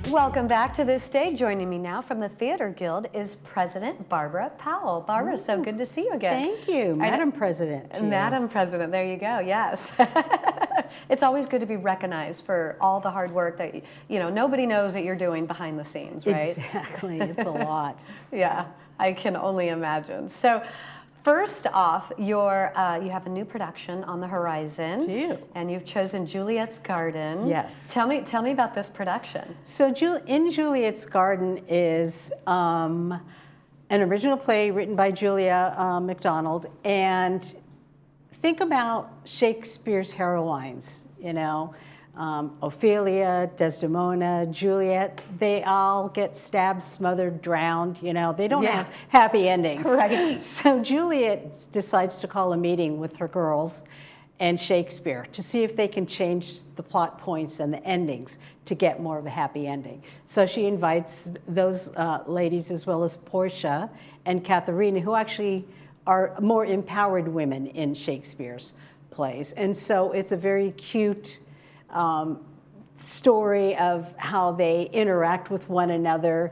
Welcome back to this day. Joining me now from the Theater Guild is President Barbara Powell. Barbara, so good to see you again. Thank you, Madam President. Madam President, there you go, yes. It's always good to be recognized for all the hard work that, nobody knows that you're doing behind the scenes, right? Exactly, it's a lot. Yeah, I can only imagine. So, first off, you have a new production on the horizon. Do. And you've chosen Juliet's Garden. Yes. Tell me about this production. So in Juliet's Garden is an original play written by Julia MacDonald, and think about Shakespeare's heroines, Ophelia, Desdemona, Juliet, they all get stabbed, smothered, drowned, they don't have happy endings. Right. So Juliet decides to call a meeting with her girls and Shakespeare to see if they can change the plot points and the endings to get more of a happy ending. So she invites those ladies, as well as Portia and Katharina, who actually are more empowered women in Shakespeare's plays. And so it's a very cute story of how they interact with one another.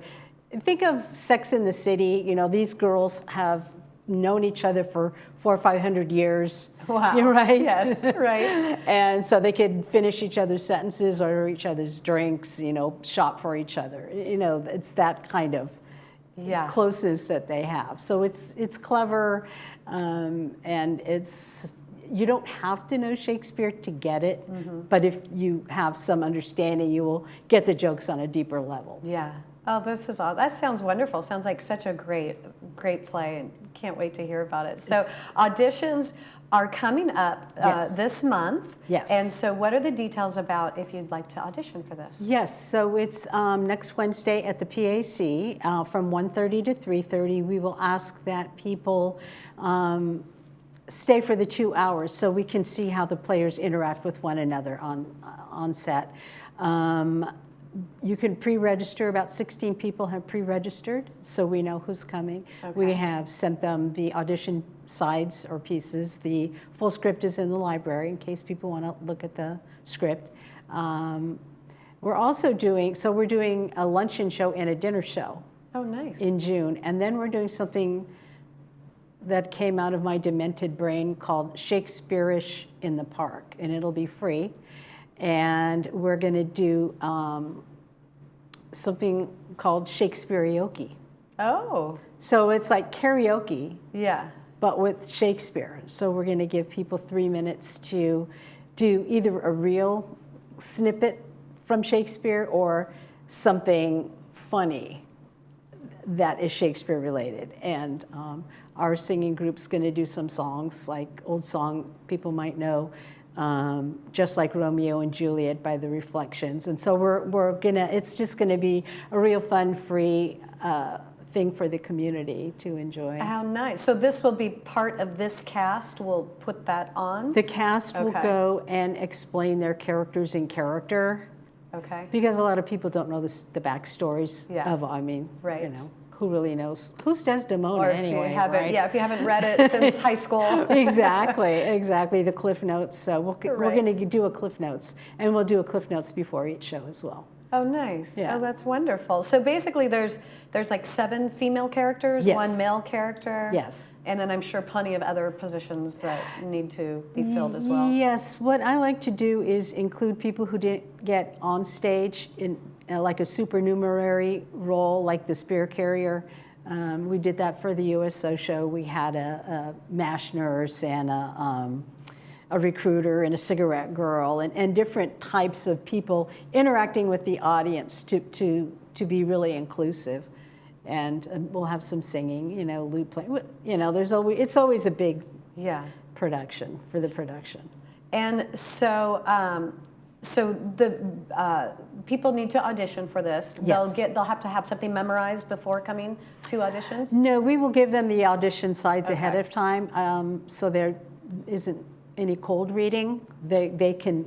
Think of Sex in the City. These girls have known each other for 400 or 500 years. Wow. You're right. Yes, right. And so they could finish each other's sentences, order each other's drinks, shop for each other. It's that kind of closeness that they have. So it's clever, and you don't have to know Shakespeare to get it, but if you have some understanding, you will get the jokes on a deeper level. Yeah. Oh, this is awesome. That sounds wonderful. Sounds like such a great play, and can't wait to hear about it. So auditions are coming up this month. Yes. And so what are the details about if you'd like to audition for this? Yes, so it's next Wednesday at the PAC from 1:30 to 3:30. We will ask that people stay for the 2 hours so we can see how the players interact with one another on set. You can pre-register. About 16 people have pre-registered, so we know who's coming. Okay. We have sent them the audition sides or pieces. The full script is in the library in case people want to look at the script. We're also doing a luncheon show and a dinner show. Oh, nice. In June, and then we're doing something that came out of my demented brain called Shakespeare-ish in the Park, and it'll be free. And we're going to do something called Shakespeareoke. Oh. So it's like karaoke, but with Shakespeare. So we're going to give people 3 minutes to do either a real snippet from Shakespeare or something funny that is Shakespeare related. And our singing group's going to do some songs, like old song people might know, just like Romeo and Juliet by the Reflections. And so it's just gonna be a real fun, free thing for the community to enjoy. How nice. So this will be part of this cast, we'll put that on? The cast will go and explain their characters in character. Okay. Because a lot of people don't know the backstories of, who really knows? Who's Desdemona anyway, right? Yeah, if you haven't read it since high school. Exactly, the Cliff Notes. So we're going to do a Cliff Notes, and we'll do a Cliff Notes before each show as well. Oh, nice. Yeah. Oh, that's wonderful. So basically there's like 7 female characters, 1 male character. Yes. And then I'm sure plenty of other positions that need to be filled as well. Yes, what I like to do is include people who didn't get on stage in like a supernumerary role, like the spear carrier. We did that for the USO show. We had a MASH nurse and a recruiter and a cigarette girl and different types of people interacting with the audience to be really inclusive. And we'll have some singing, lute play. It's always a big production for the production. And so the people need to audition for this. Yes. They'll have to have something memorized before coming to auditions? No, we will give them the audition sides ahead of time, so there isn't any cold reading. They can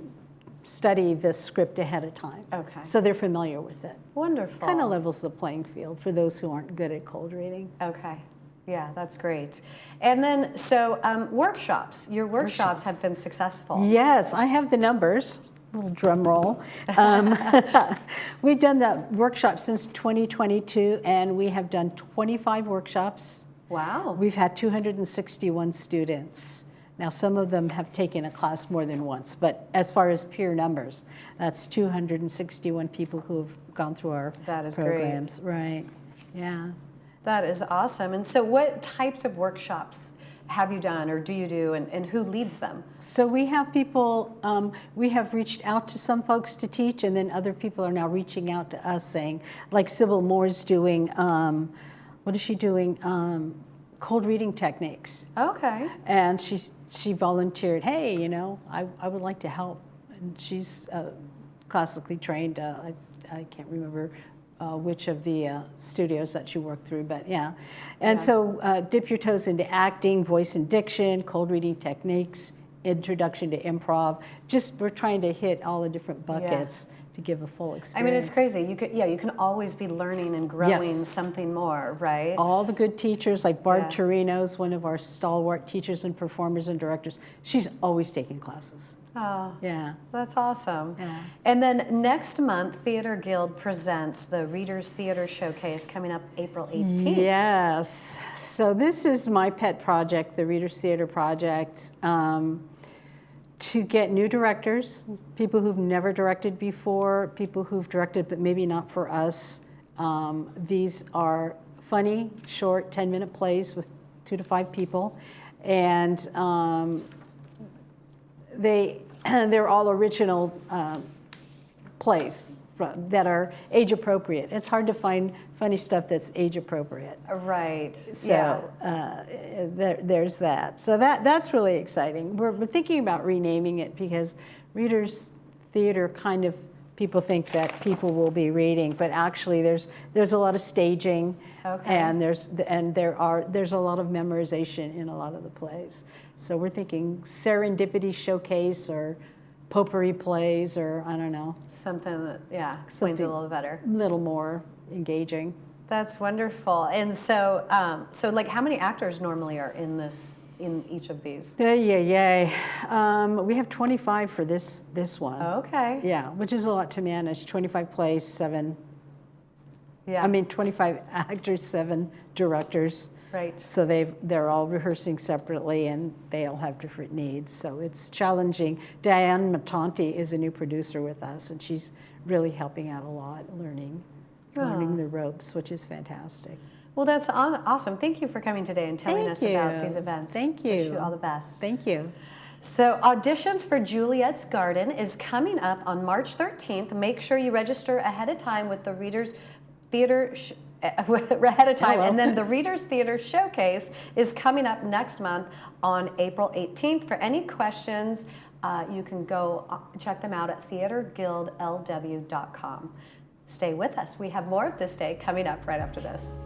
study the script ahead of time. Okay. So they're familiar with it. Wonderful. Kind of levels the playing field for those who aren't good at cold reading. Okay. Yeah, that's great. And then, so workshops. Your workshops have been successful. Yes, I have the numbers. little drum roll. We've done that workshop since 2022, and we have done 25 workshops. Wow. We've had 261 students. Now, some of them have taken a class more than once, but as far as peer numbers, that's 261 people who have gone through our That is programs. Great. Right, yeah. That is awesome. And so what types of workshops have you done or do you do, and who leads them? So we have people, we have reached out to some folks to teach, and then other people are now reaching out to us saying, like Sybil Moore's doing, what is she doing? Cold reading techniques. Okay. And she volunteered, hey, you know, I would like to help. And she's classically trained, I can't remember which of the studios that she worked through, but yeah. And so dip your toes into acting, voice and diction, cold reading techniques, introduction to improv. Just we're trying to hit all the different buckets to give a full experience. I mean, it's crazy. You can always be learning and growing something more, right? All the good teachers, like Barb Torino's one of our stalwart teachers and performers and directors. She's always taking classes. Oh, yeah. That's awesome. Yeah. And then next month, Theater Guild presents the Readers Theater Showcase coming up April 18th. Yes. So this is my pet project, the Readers Theater Project, to get new directors, people who've never directed before, people who've directed but maybe not for us. These are funny, short, 10-minute plays with 2 to 5 people. And they're all original plays that are age appropriate. It's hard to find funny stuff that's age appropriate. Right. So there's that. So that's really exciting. We're thinking about renaming it because Readers Theater kind of, people think that people will be reading, but actually there's a lot of staging, and there's a lot of memorization in a lot of the plays. So we're thinking serendipity showcase or potpourri plays, or I don't know. Something that explains it a little better. A little more engaging. That's wonderful. And so like how many actors normally are in each of these? We have 25 for this one. Okay. Yeah, which is a lot to manage. 25 plays, 7. Yeah. I mean, 25 actors, 7 directors. Right. So they're all rehearsing separately, and they all have different needs. So it's challenging. Diane Matanti is a new producer with us, and she's really helping out a lot, learning the ropes, which is fantastic. Well, that's awesome. Thank you for coming today and telling us about these events. Thank you. Wish you all the best. Thank you. So auditions for Juliet's Garden is coming up on March 13th. Make sure you register ahead of time with the Readers Theater ahead of time. And then the Readers Theater Showcase is coming up next month on April 18th. For any questions, you can go check them out at theaterguildlw.com. Stay with us. We have more of This Day coming up right after this.